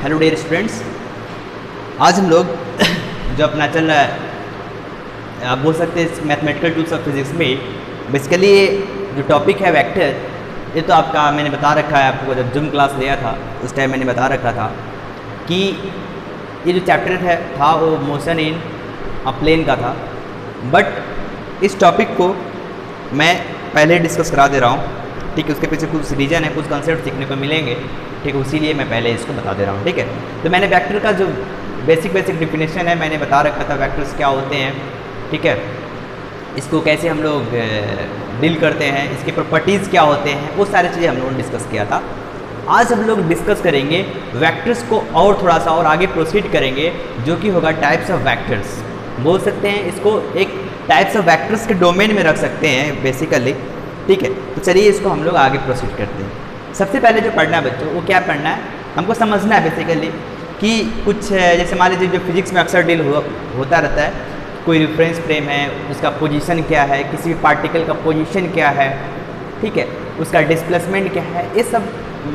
Hello dear students, आज हम लोग जो अपना चल रहा है, आप बोल सकते हैं मैथमेटिकल टूल्स ऑफ फिजिक्स में बेसिकली जो टॉपिक है वेक्टर, ये तो आपका मैंने बता रखा है आपको, जब जूम क्लास लिया था उस टाइम मैंने बता रखा था कि ये जो चैप्टर था वो मोशन इन अ प्लेन का था। बट इस टॉपिक को मैं पहले डिस्कस करा दे रहा हूँ, ठीक है। उसके पीछे कुछ रीजन है, कुछ कंसेप्ट सीखने को मिलेंगे, ठीक है। उसीलिए मैं पहले इसको बता दे रहा हूँ, ठीक है। तो मैंने वेक्टर का जो बेसिक डिफिनेशन है मैंने बता रखा था, वेक्टर्स क्या होते हैं, ठीक है। इसको कैसे हम लोग डील करते हैं, इसके प्रॉपर्टीज़ क्या होते हैं, वो सारी चीज़ें हम लोगों ने डिस्कस किया था। आज हम लोग डिस्कस करेंगे वेक्टर्स को और थोड़ा सा और आगे प्रोसीड करेंगे, जो कि होगा टाइप्स ऑफ वेक्टर्स। बोल सकते हैं इसको एक टाइप्स ऑफ वेक्टर्स के डोमेन में रख सकते हैं बेसिकली, ठीक है। तो चलिए इसको हम लोग आगे प्रोसीड करते हैं। सबसे पहले जो पढ़ना है बच्चों, वो क्या पढ़ना है, हमको समझना है बेसिकली कि कुछ जैसे मान लीजिए जो फिजिक्स में अक्सर डील होता रहता है, कोई रेफरेंस फ्रेम है, उसका पोजीशन क्या है, किसी भी पार्टिकल का पोजीशन क्या है, ठीक है, उसका डिस्प्लेसमेंट क्या है, ये सब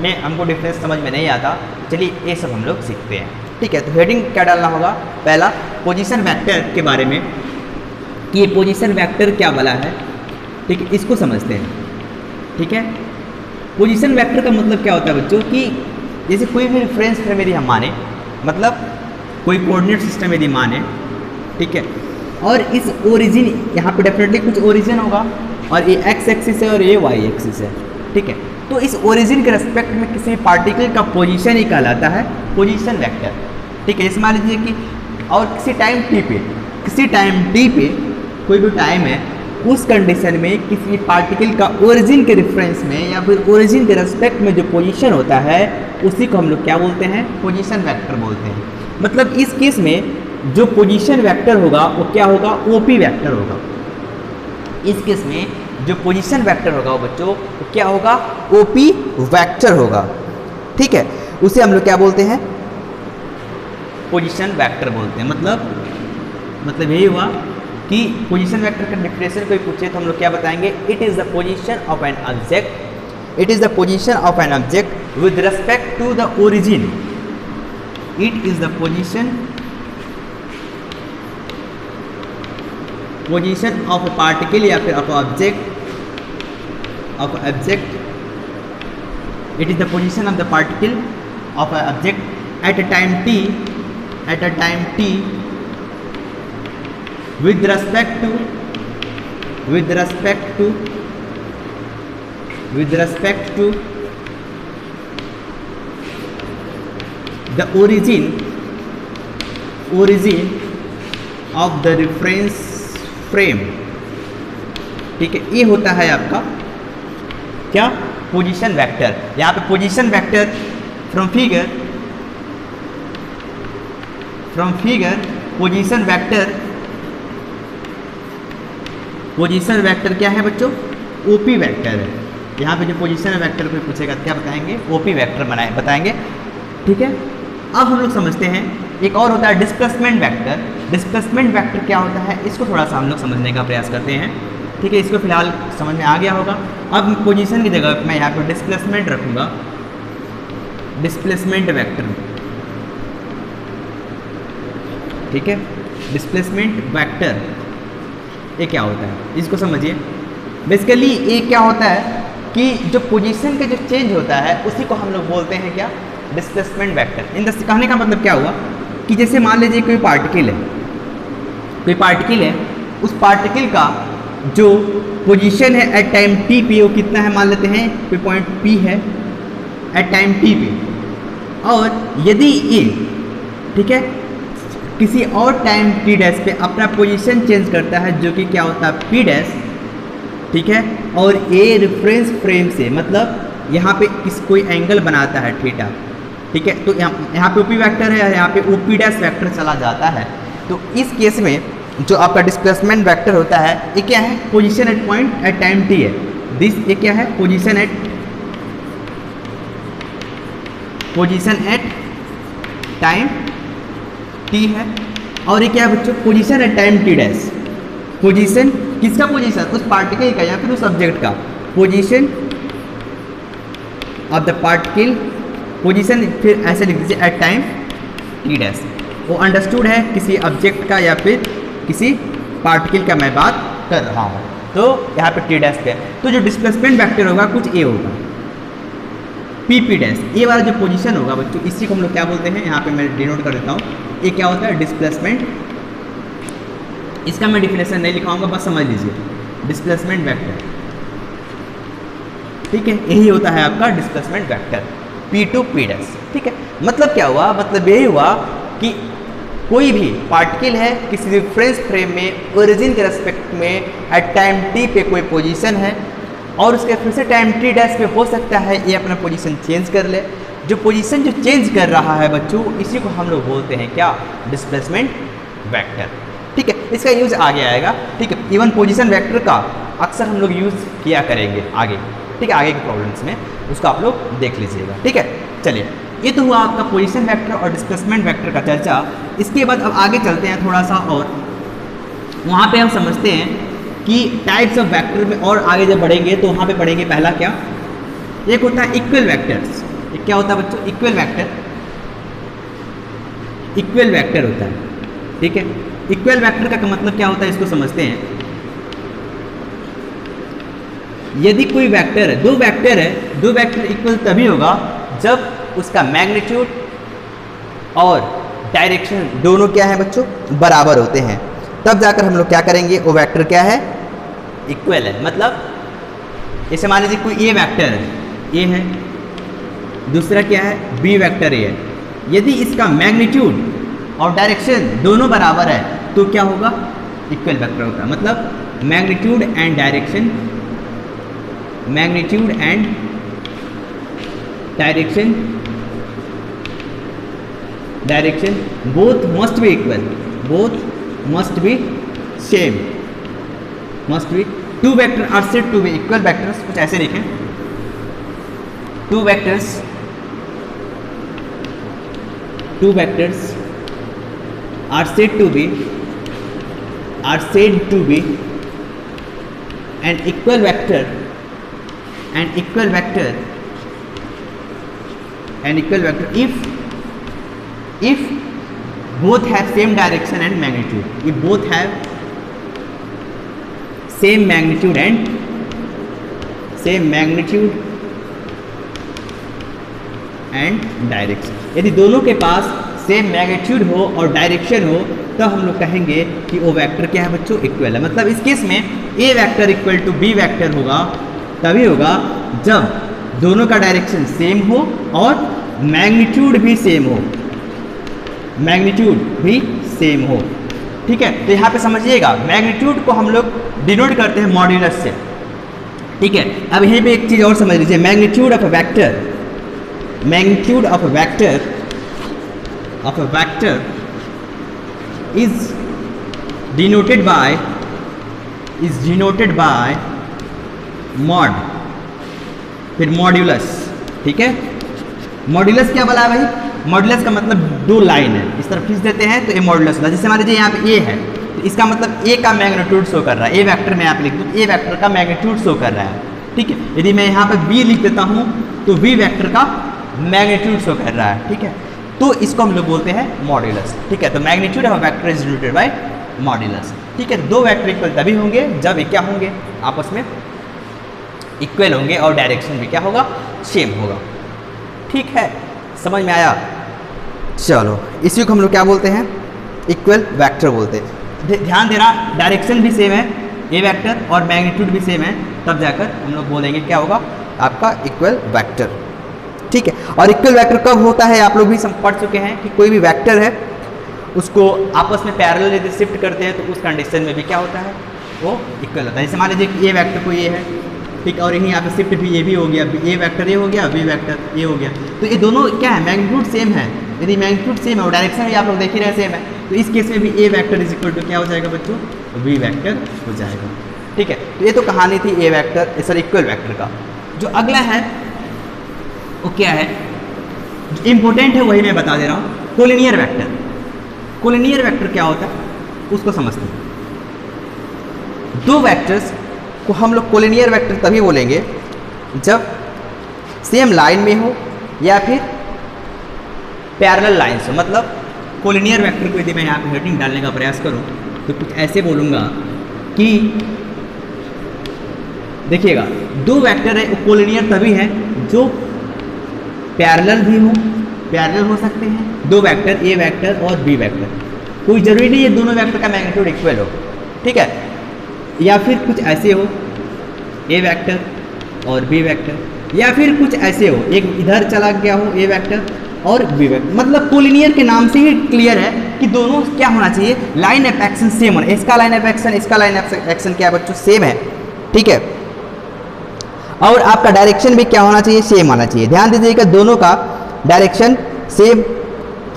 में हमको डिफरेंस समझ में नहीं आता। चलिए ये सब हम लोग सीखते हैं, ठीक है। तो हेडिंग क्या डालना होगा, पहला पोजीशन वेक्टर के बारे में कि ये पोजीशन वेक्टर क्या वाला है, ठीक है, इसको समझते हैं, ठीक है। पोजीशन वेक्टर का मतलब क्या होता है बच्चों कि जैसे कोई भी रेफरेंस फ्रेम यदि हम माने, मतलब कोई कोऑर्डिनेट सिस्टम यदि माने, ठीक है, और इस ओरिजिन यहाँ पे डेफिनेटली कुछ ओरिजिन होगा और ये एक्स एक्सिस है और ये वाई एक्सिस है, ठीक है। तो इस ओरिजिन के रेस्पेक्ट में किसी पार्टिकल का पोजीशन ही कहलाता है पोजीशन वेक्टर, ठीक है। जैसे मान लीजिए कि और किसी टाइम टी पे कोई भी टाइम है, उस कंडीशन में किसी पार्टिकल का ओरिजिन के रेफरेंस में या फिर ओरिजिन के रेस्पेक्ट में जो पोजीशन होता है उसी को हम लोग क्या बोलते हैं, पोजीशन वेक्टर बोलते हैं। मतलब इस केस में जो पोजीशन वेक्टर होगा वो क्या होगा, ओपी वेक्टर होगा। इस केस में जो पोजीशन वेक्टर होगा वो बच्चों वो क्या होगा, ओपी वेक्टर होगा, ठीक है। उसे हम लोग क्या बोलते हैं, पोजीशन वेक्टर बोलते हैं। मतलब यही हुआ कि पोजीशन वेक्टर का डिफिनेशन कोई पूछे तो हम लोग क्या बताएंगे, it is the position of an object, it is the position of an object with respect to the origin, it is the position of a particle या फिर of object, it is the position of the particle of a object at a time t with respect to the origin of the reference frame, ठीक है। ये होता है आपका क्या, position vector. यहाँ पे position vector from figure position vector क्या है बच्चों, ओपी वेक्टर है। यहाँ पे जो पोजीशन वेक्टर को पूछेगा क्या बताएंगे, ओपी वेक्टर बताएंगे, ठीक है। अब हम लोग समझते हैं एक और होता है डिस्प्लेसमेंट वेक्टर। डिस्प्लेसमेंट वेक्टर क्या होता है, इसको थोड़ा सा हम लोग समझने का प्रयास करते हैं, ठीक है। इसको फिलहाल समझ में आ गया होगा। अब पोजीशन की जगह मैं यहाँ पर डिस्प्लेसमेंट रखूँगा, डिस्प्लेसमेंट वेक्टर, ठीक है। डिस्प्लेसमेंट वेक्टर ये क्या होता है, इसको समझिए। बेसिकली ये क्या होता है कि जो पोजीशन के जो चेंज होता है उसी को हम लोग बोलते हैं क्या, डिस्प्लेसमेंट वेक्टर। इन दस कहने का मतलब क्या हुआ कि जैसे मान लीजिए कोई पार्टिकल है, उस पार्टिकल का जो पोजीशन है एट टाइम टी पे वो कितना है, मान लेते हैं कोई पॉइंट पी है एट टाइम टी पे, और यदि ये, ठीक है, किसी और टाइम टी डैश पे अपना पोजीशन चेंज करता है जो कि क्या होता है पी डैश, ठीक है, और ए रेफरेंस फ्रेम से, मतलब यहाँ पे कोई एंगल बनाता है थीटा, ठीक है। तो यहाँ पे ओपी वेक्टर है, यहाँ पे ओपी डैश वेक्टर चला जाता है। तो इस केस में जो आपका डिस्प्लेसमेंट वेक्टर होता है ये क्या है, position at point at time T है। ये क्या है, पोजीशन एट टाइम टी है, और ये क्या है बच्चों, position at time T dash. Position किसका, पोजीशन उस पार्टिकल का या फिर उस ऑब्जेक्ट का, position of the particle position फिर ऐसे लिख दीजिए एट टाइम टी डैश। वो अंडरस्टूड है किसी ऑब्जेक्ट का या फिर किसी पार्टिकल का मैं बात कर रहा हूँ, तो यहाँ पे टी डैश पे तो जो डिस्प्लेसमेंट वेक्टर होगा कुछ ए होगा, पी पी डैश। ए वाला जो पोजीशन होगा बच्चों, इसी को हम लोग क्या बोलते हैं, यहाँ पे मैं डिनोट कर देता हूँ। ये क्या होता है, डिस्प्लेसमेंट। इसका मैं डिफिनेशन नहीं लिखाऊंगा, बस समझ लीजिए, डिस्प्लेसमेंट वेक्टर। ठीक है, यही होता है आपका displacement vector, P to P dash. ठीक है, मतलब क्या हुआ, मतलब यही हुआ कि कोई भी पार्टिकल है किसी रेफरेंस फ्रेम में ओरिजिन के रेस्पेक्ट में एट टाइम टी पे कोई पोजीशन है और उसके फिर से टाइम टी डैश पे हो सकता है ये अपना पोजीशन चेंज कर ले। जो पोजीशन जो चेंज कर रहा है बच्चों, इसी को हम लोग बोलते हैं क्या, डिस्प्लेसमेंट वेक्टर। ठीक है, इसका यूज आगे आएगा। ठीक है, इवन पोजीशन वेक्टर का अक्सर हम लोग यूज किया करेंगे आगे। ठीक है, आगे के प्रॉब्लम्स में उसको आप लोग देख लीजिएगा। ठीक है, चलिए, ये तो हुआ आपका पोजीशन वेक्टर और डिस्प्लेसमेंट वेक्टर का चर्चा। इसके बाद अब आगे चलते हैं थोड़ा सा, और वहाँ पे हम समझते हैं कि टाइप्स ऑफ वेक्टर में, और आगे जब बढ़ेंगे तो वहाँ पे पढ़ेंगे पहला क्या, एक होता है इक्वल वेक्टर्स। एक क्या होता है बच्चों, इक्वल वेक्टर। इक्वल वेक्टर होता है। ठीक है, इक्वल वेक्टर का मतलब क्या होता है, इसको समझते हैं। यदि कोई वेक्टर है, दो वेक्टर है, दो वेक्टर इक्वल तभी होगा जब उसका मैग्नीट्यूड और डायरेक्शन दोनों क्या है बच्चों, बराबर होते हैं। तब जाकर हम लोग क्या करेंगे, वो वेक्टर क्या है, इक्वल है। मतलब जैसे मान लीजिए कोई ए वेक्टर है, ए है, दूसरा क्या है, बी वेक्टर ए है। यदि इसका मैग्नीट्यूड और डायरेक्शन दोनों बराबर है तो क्या होगा, इक्वल वेक्टर होगा। मतलब magnitude and direction, magnitude and direction, direction both must be equal, both must be same, must be. Two vector are said to be equal vectors, कुछ ऐसे लिखें, two vectors are said to be an equal vector if both have same direction and magnitude, if both have same magnitude and direction। यदि दोनों के पास same magnitude हो और direction हो तो हम लोग कहेंगे कि वो वेक्टर क्या है बच्चों, इक्वल है। मतलब इस केस में A vector equal to B vector होगा, तभी होगा जब दोनों का डायरेक्शन सेम हो और मैग्नीट्यूड भी सेम हो, मैग्नीट्यूड भी सेम हो। ठीक है, तो यहाँ पे समझिएगा, मैग्नीट्यूड को हम लोग डिनोट करते हैं मॉड्यूलस से। ठीक है, अब यहीं पे एक चीज़ और समझ लीजिए, magnitude of a vector is denoted by mod, फिर मॉड्यूलस। ठीक है, मॉड्यूलस क्या बोला है भाई, मॉड्यूलस का मतलब दो लाइन है, इस तरफ खींच देते हैं तो ये मॉड्यूलस होता है। जैसे मान लीजिए यहाँ पे ए है, तो इसका मतलब ए का मैग्नीट्यूड शो कर रहा है, ए वेक्टर में यहाँ पे लिख दूँ, ए वेक्टर का मैग्नीट्यूड शो कर रहा है। ठीक है, यदि मैं यहाँ पे बी लिख देता हूँ तो बी वेक्टर का मैग्नीट्यूड शो कर रहा है। ठीक है, तो इसको हम लोग बोलते हैं मॉड्यूलस। ठीक है, तो magnitude of vector is denoted by modulus. ठीक है, दो वेक्टर इक्वल तभी होंगे जब ये क्या होंगे, आपस में इक्वल होंगे और डायरेक्शन भी क्या होगा, सेम होगा। ठीक है, समझ में आया। चलो, इसी को हम लोग क्या बोलते हैं, इक्वल वेक्टर बोलते हैं। ध्यान देना, डायरेक्शन भी सेम है ए वेक्टर और मैग्नीट्यूड भी सेम है, तब जाकर हम लोग बोलेंगे क्या होगा आपका इक्वल वेक्टर। ठीक है, और इक्वल वेक्टर कब होता है, आप लोग भी पढ़ चुके हैं कि कोई भी वेक्टर है उसको आपस में पैरेलल यदि शिफ्ट करते हैं तो उस कंडीशन में भी क्या होता है, वो इक्वल होता है। जैसे मान लीजिए कि ए वेक्टर को ये है, ठीक, और यहीं यहाँ पे शिफ्ट भी ये भी हो गया, ए वेक्टर ये हो गया, बी वेक्टर ये हो गया, तो ये दोनों क्या है, मैग्नीट्यूड सेम है। यदि मैग्नीट्यूड सेम है और डायरेक्शन भी आप लोग देख ही रहे सेम है, तो इस केस में भी ए वेक्टर इज इक्वल टू क्या हो जाएगा बच्चों, बी वेक्टर हो जाएगा। ठीक है, तो ये तो कहानी थी ए वेक्टर सॉरी इक्वल वेक्टर का। जो अगला है वो क्या है, जो इम्पोर्टेंट है वही मैं बता दे रहा हूँ, कोलिनियर वेक्टर। कोलिनियर वेक्टर क्या होता है उसको समझते हैं। दो वेक्टर्स को हम लोग कोलिनियर वेक्टर तभी बोलेंगे जब सेम लाइन में हो या फिर पैरेलल लाइंस हो, मतलब कोलिनियर वेक्टर को यदि मैं यहाँ पे हेडिंग डालने का प्रयास करूँ तो कुछ ऐसे बोलूँगा कि देखिएगा दो वेक्टर है कोलिनियर तभी है जो पैरेलल भी हो, पैरेलल हो सकते हैं दो वेक्टर ए वेक्टर और बी वेक्टर, कोई जरूरी नहीं है दोनों वेक्टर का मैग्नीट्यूड इक्वल हो, ठीक है। या फिर कुछ ऐसे हो ए वेक्टर और बी वेक्टर, या फिर कुछ ऐसे हो एक इधर चला गया हो ए वेक्टर और बी वेक्टर, मतलब कोलिनियर के नाम से ही क्लियर है कि दोनों क्या होना चाहिए, लाइन ऑफ एक्शन सेम होना, इसका लाइन ऑफ एक्शन इसका लाइन ऑफ एक्शन क्या बच्चों सेम है, ठीक है। और आपका डायरेक्शन भी क्या होना चाहिए, सेम आना चाहिए। ध्यान दीजिएगा दोनों का डायरेक्शन सेम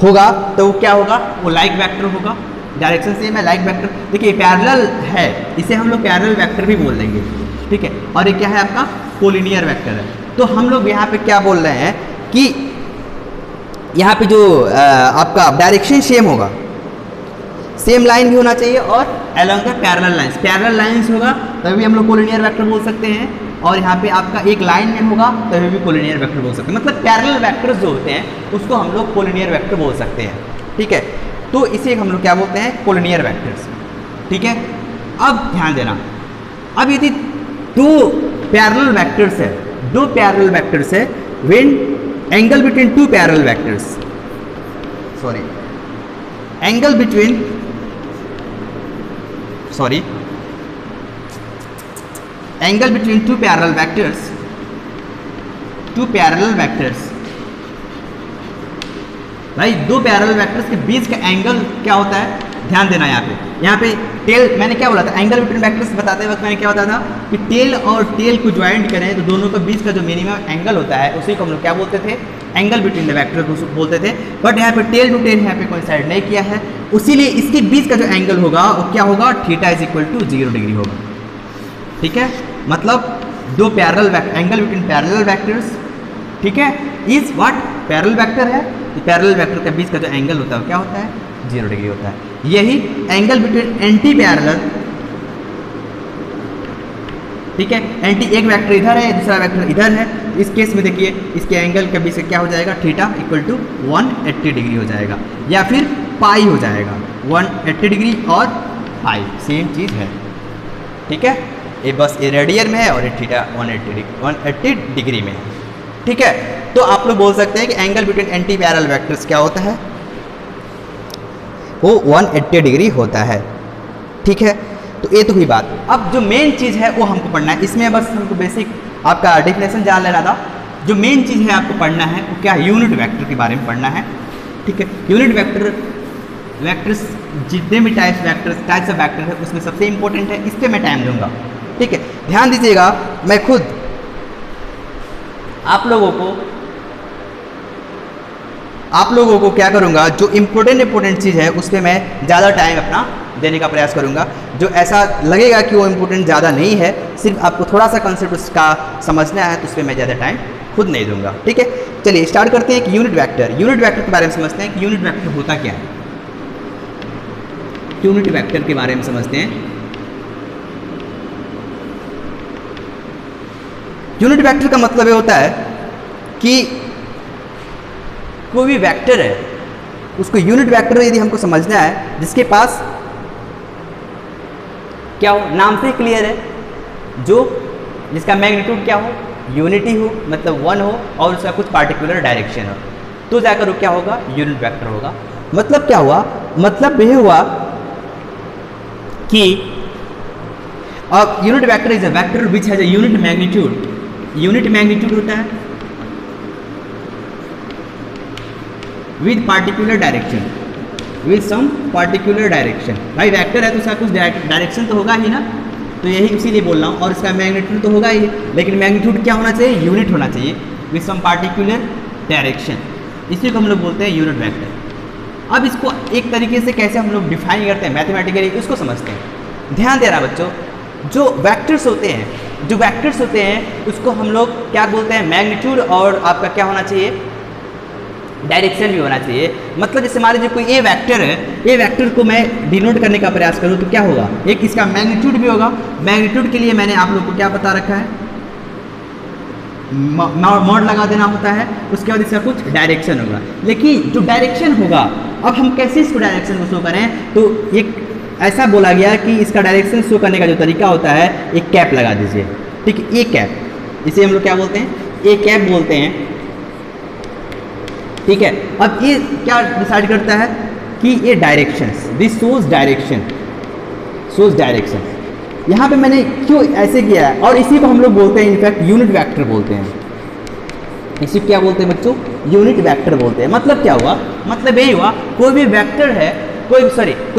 होगा तो क्या होगा, वो लाइक वेक्टर होगा, डायरेक्शन सेम है लाइक वेक्टर। देखिए पैरेलल है, इसे हम लोग पैरेलल वेक्टर भी बोल देंगे, ठीक है। और ये क्या है आपका कोलिनियर वेक्टर है। तो हम लोग यहाँ पे क्या बोल रहे हैं कि यहाँ पे जो आपका डायरेक्शन सेम होगा, सेम लाइन भी होना चाहिए और अलोंग द पैरेलल लाइंस होगा तभी हम लोग कोलिनियर वेक्टर बोल सकते हैं। और यहाँ पे आपका एक लाइन में होगा तभी भी कोलिनियर वेक्टर बोल सकते हैं, मतलब पैरेलल वेक्टर्स जो होते हैं उसको हम लोग कोलिनियर वेक्टर बोल सकते हैं, ठीक है। तो इसे हम लोग क्या बोलते हैं, कोलिनियर वेक्टर्स, ठीक है। अब ध्यान देना, अब यदि दो पैरेलल वेक्टर्स है, दो पैरेलल वेक्टर्स है, when angle between two parallel vectors, sorry angle between angle between two parallel vectors, भाई दो पैरेलल वेक्टर्स के बीच का एंगल क्या होता है, ध्यान देना। यहाँ पे टेल मैंने क्या बोला था, एंगल बिटवीन वेक्टर्स बताते वक्त मैंने क्या बताया था कि टेल और टेल को ज्वाइंट करें तो दोनों के बीच का जो मिनिमम एंगल होता है उसी को हम लोग क्या बोलते थे, एंगल बिटवीन द वेक्टर बोलते थे। बट यहाँ पे टेल टू टेल यहाँ पे कोइंसाइड नहीं किया है, उसीलिए इसके बीच का जो एंगल होगा वो क्या होगा, theta is equal to 0 degree होगा, ठीक है। मतलब दो parallel angle between parallel vectors, ठीक है, इज व्हाट पैरेलल वेक्टर है, पैरेलल वेक्टर के बीच का जो एंगल होता है क्या होता है, 0 डिग्री होता है। यही एंगल बिटवीन एंटी पैरेलल, ठीक है, एंटी एक वेक्टर इधर है दूसरा वेक्टर इधर है, इस केस में देखिए इसके एंगल के बीच से क्या हो जाएगा, थीटा इक्वल टू 180 डिग्री हो जाएगा, या फिर पाई हो जाएगा, 180 डिग्री और पाई सेम चीज़ है, ठीक है। ये बस ये रेडियन में है और ये थीटा 180 डिग्री में है, ठीक है। तो आप लोग बोल सकते हैं कि angle between anti parallel vectors क्या होता है, वो 180 डिग्री होता है, ठीक है। तो ये तो हुई बात। अब जो मेन चीज़ है वो हमको पढ़ना है, इसमें बस हमको बेसिक आपका डेफिनेशन जान लेना था। जो मेन चीज़ है आपको पढ़ना है वो क्या है, यूनिट वेक्टर के बारे में पढ़ना है, ठीक है। यूनिट वेक्टर्स जितने भी टाइप्स ऑफ वेक्टर है उसमें सबसे इंपॉर्टेंट है, इस पर मैं टाइम दूंगा, ठीक है। ध्यान दीजिएगा, मैं खुद आप लोगों को क्या करूंगा, जो इंपॉर्टेंट चीज़ है उस पर मैं ज़्यादा टाइम अपना देने का प्रयास करूंगा। जो ऐसा लगेगा कि वो इंपॉर्टेंट ज़्यादा नहीं है, सिर्फ आपको थोड़ा सा कंसेप्ट उसका समझना है, तो उस पर मैं ज़्यादा टाइम खुद नहीं दूंगा, ठीक है। चलिए स्टार्ट करते हैं कि यूनिट वेक्टर के बारे में समझते हैं कि यूनिट वेक्टर होता क्या है। यूनिट वेक्टर के बारे में समझते हैं। यूनिट वेक्टर का मतलब ये होता है कि कोई भी वेक्टर है उसको यूनिट वेक्टर यदि हमको समझना है, जिसके पास क्या हो, नाम से क्लियर है, जिसका मैग्नीट्यूड क्या हो, यूनिटी हो, मतलब 1 हो और उसका कुछ पार्टिकुलर डायरेक्शन हो, तो जाकर वो क्या होगा, यूनिट वेक्टर होगा। मतलब क्या हुआ, मतलब यह हुआ कि अब unit vector is a vector which has a unit magnitude होता है with particular direction, with some particular direction. भाई वेक्टर है तो उसका कुछ डायरेक्शन तो होगा ही ना, तो यही इसीलिए बोल रहा हूँ, और इसका मैग्नीट्यूड तो होगा ही, लेकिन मैग्नीट्यूड क्या होना चाहिए, यूनिट होना चाहिए विद सम पार्टिकुलर डायरेक्शन, इसी को हम लोग बोलते हैं यूनिट वेक्टर। अब इसको एक तरीके से कैसे हम लोग डिफाइन करते हैं मैथमेटिकली, उसको समझते हैं। ध्यान देना बच्चों, जो वेक्टर्स होते हैं उसको हम लोग क्या बोलते हैं, मैग्नीट्यूड और आपका क्या होना चाहिए, डायरेक्शन भी होना चाहिए। मतलब जैसे मान लीजिए कोई ए वेक्टर है, ए वेक्टर को मैं डिनोट करने का प्रयास करूँ तो क्या होगा, एक इसका मैग्नीट्यूड भी होगा। मैग्नीट्यूड के लिए मैंने आप लोग को क्या बता रखा है, मॉड लगा देना होता है, उसके बाद इसका कुछ डायरेक्शन होगा। लेकिन जो डायरेक्शन होगा, अब हम कैसे इसको डायरेक्शन को शो करें, तो एक ऐसा बोला गया कि इसका डायरेक्शन शो करने का जो तरीका होता है, एक कैप लगा दीजिए। ठीक है, ए कैप, इसे हम लोग क्या बोलते हैं, ए कैप बोलते हैं। ठीक है, अब ये क्या डिसाइड करता है कि ये directions, this shows direction, shows direction. यहाँ पे मैंने क्यों ऐसे किया है, और इसी को हम लोग बोलते हैं इनफैक्ट यूनिट वेक्टर बोलते हैं। इसी क्या बोलते हैं बच्चों, यूनिट वेक्टर बोलते हैं। मतलब क्या हुआ, मतलब यही हुआ कोई भी वेक्टर है, कोई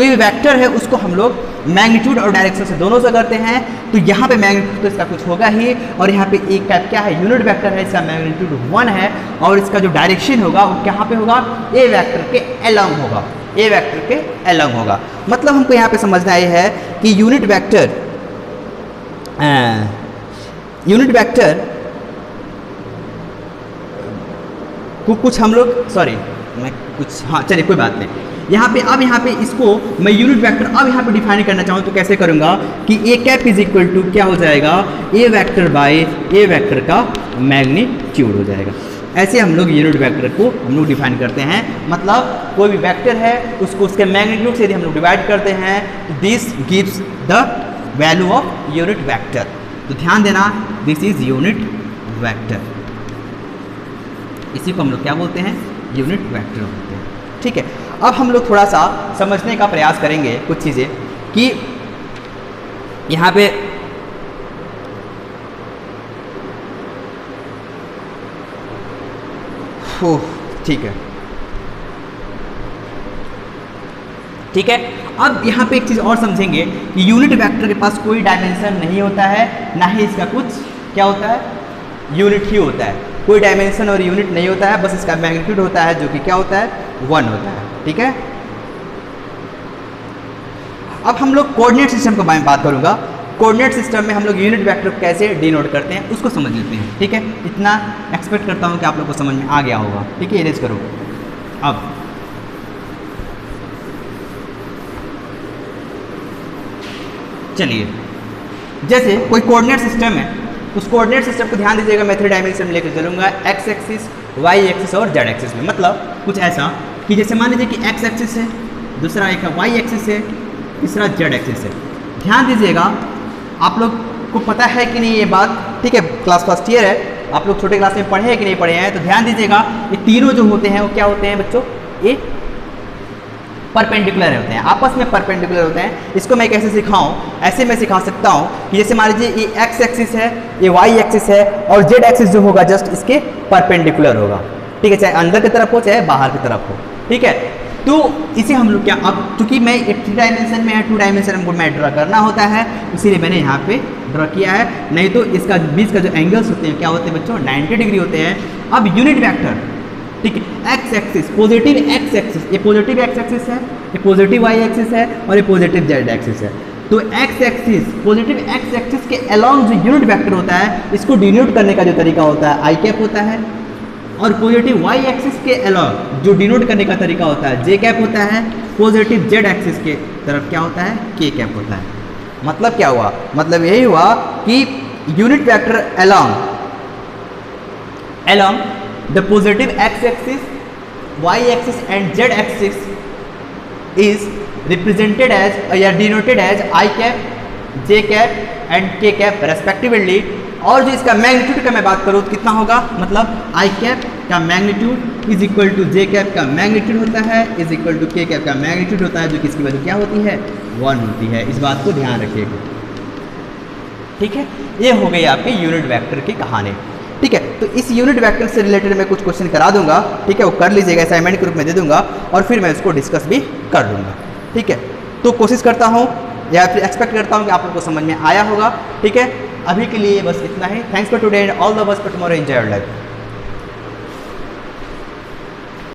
भी वेक्टर है, उसको हम लोग मैग्नीट्यूड और डायरेक्शन से दोनों से करते हैं। तो यहाँ पे मैग्नीट्यूड तो इसका कुछ होगा ही, और यहाँ पे एक कैप क्या है, यूनिट वेक्टर है, इसका मैग्नीट्यूड 1 है, और इसका जो डायरेक्शन होगा वो कहाँ पे होगा, ए वेक्टर के अलोंग होगा, ए वेक्टर के अलोंग होगा। मतलब हमको यहाँ पे समझना ये है कि यूनिट वेक्टर को कुछ हम लोग चलिए कोई बात नहीं। यहाँ पे इसको मैं यूनिट वेक्टर अब यहाँ पे डिफाइन करना चाहूँ तो कैसे करूँगा कि A cap is equal to क्या हो जाएगा, ए वेक्टर बाय ए वेक्टर का मैग्नीट्यूड हो जाएगा। ऐसे हम लोग यूनिट वेक्टर को हम लोग डिफाइन करते हैं। मतलब कोई भी वेक्टर है उसको उसके मैग्नीट्यूड से यदि हम लोग डिवाइड करते हैं, this gives the value of unit vector. तो ध्यान देना, दिस इज यूनिट वेक्टर, इसी को हम लोग क्या बोलते हैं, यूनिट वेक्टर बोलते हैं। ठीक है, अब हम लोग थोड़ा सा समझने का प्रयास करेंगे कुछ चीज़ें कि यहाँ पे ठीक है। अब यहाँ पे एक चीज़ और समझेंगे कि यूनिट वेक्टर के पास कोई डायमेंशन नहीं होता है, ना ही इसका कुछ क्या होता है, यूनिट ही होता है। कोई डायमेंशन और यूनिट नहीं होता है, बस इसका मैग्नीट्यूड होता है जो कि क्या होता है, 1 होता है। ठीक है, अब हम लोग कोऑर्डिनेट सिस्टम के बारे में बात करूंगा। कोऑर्डिनेट सिस्टम में हम लोग यूनिट वेक्टर को कैसे डिनोट करते हैं उसको समझ लेते हैं। ठीक है, इतना एक्सपेक्ट करता हूं कि आप लोग को समझ में आ गया होगा। ठीक है, इरेज करो। अब चलिए, जैसे कोई कोऑर्डिनेट सिस्टम है, उस कोऑर्डिनेट सिस्टम को ध्यान दीजिएगा, मैं 3 डायमेंशन में लेकर चलूंगा, एक्स एक्सिस, वाई एक्सिस और जेड एक्सिस में। मतलब कुछ ऐसा कि जैसे मान लीजिए कि एक्स एक्सिस है, दूसरा एक वाई एक्सिस है, तीसरा जेड एक्सिस है। ध्यान दीजिएगा, आप लोग को पता है कि नहीं ये बात, ठीक है, क्लास फर्स्ट ईयर है, आप लोग छोटे क्लास में पढ़े हैं कि नहीं पढ़े हैं, तो ध्यान दीजिएगा, ये तीनों जो होते हैं वो क्या होते हैं बच्चों, ये परपेंडिकुलर होते हैं, आपस में परपेंडिकुलर होते हैं। इसको मैं कैसे सिखाऊं, ऐसे मैं सिखा सकता हूं कि जैसे मान लीजिए ये एक्स एक्सिस है, ये वाई एक्सिस है, और जेड एक्सिस जो होगा जस्ट इसके परपेंडिकुलर होगा। ठीक है, चाहे अंदर की तरफ हो चाहे बाहर की तरफ हो। ठीक है, तो इसे हम लोग क्या, अब चूंकि मैं 3 डायमेंशन में है, 2 डायमेंशन हमको मैं ड्रा करना होता है, इसीलिए मैंने यहाँ पे ड्रा किया है। नहीं तो इसका बीच का जो एंगल्स होते हैं क्या होते हैं बच्चों, 90 डिग्री होते हैं। अब यूनिट वेक्टर, ठीक है, x axis, positive x axis, ये पॉजिटिव एक्स एक्सिस है, ये पॉजिटिव वाई एक्सिस है, और ये पॉजिटिव जेड एक्सिस है। तो x axis, positive x axis के अलोंग जो यूनिट वेक्टर होता है, इसको डिनोट करने का जो तरीका होता है आई कैप होता है, और पॉजिटिव वाई एक्सिस के अलोंग जो डिनोट करने का तरीका होता है जे कैप होता है, पॉजिटिव जेड एक्सिस के तरफ क्या होता है, के कैप होता है। मतलब क्या हुआ, मतलब यही हुआ कि unit vector along the positive x-axis, y-axis and z-axis is represented as या denoted as I cap, J cap and K cap respectively। और जो इसका मैग्नीट्यूड का मैं बात करूँ तो कितना होगा, मतलब I cap का magnitude is equal to J cap का मैग्नीट्यूड होता है, is equal to K cap का मैग्नीट्यूड होता है, जो कि इसकी वैल्यू क्या होती है, 1 होती है। इस बात को ध्यान रखिएगा। ठीक है, ये हो गई आपकी यूनिट वेक्टर की कहानी। ठीक है, तो इस यूनिट वेक्टर से रिलेटेड मैं कुछ क्वेश्चन करा दूंगा। ठीक है, वो कर लीजिएगा, असाइनमेंट के रूप में दे दूंगा, और फिर मैं उसको डिस्कस भी कर लूँगा। ठीक है, तो कोशिश करता हूँ या फिर एक्सपेक्ट करता हूँ कि आप लोग को समझ में आया होगा। ठीक है, अभी के लिए बस इतना ही। Thanks for today and all the best for tomorrow. Enjoy your life.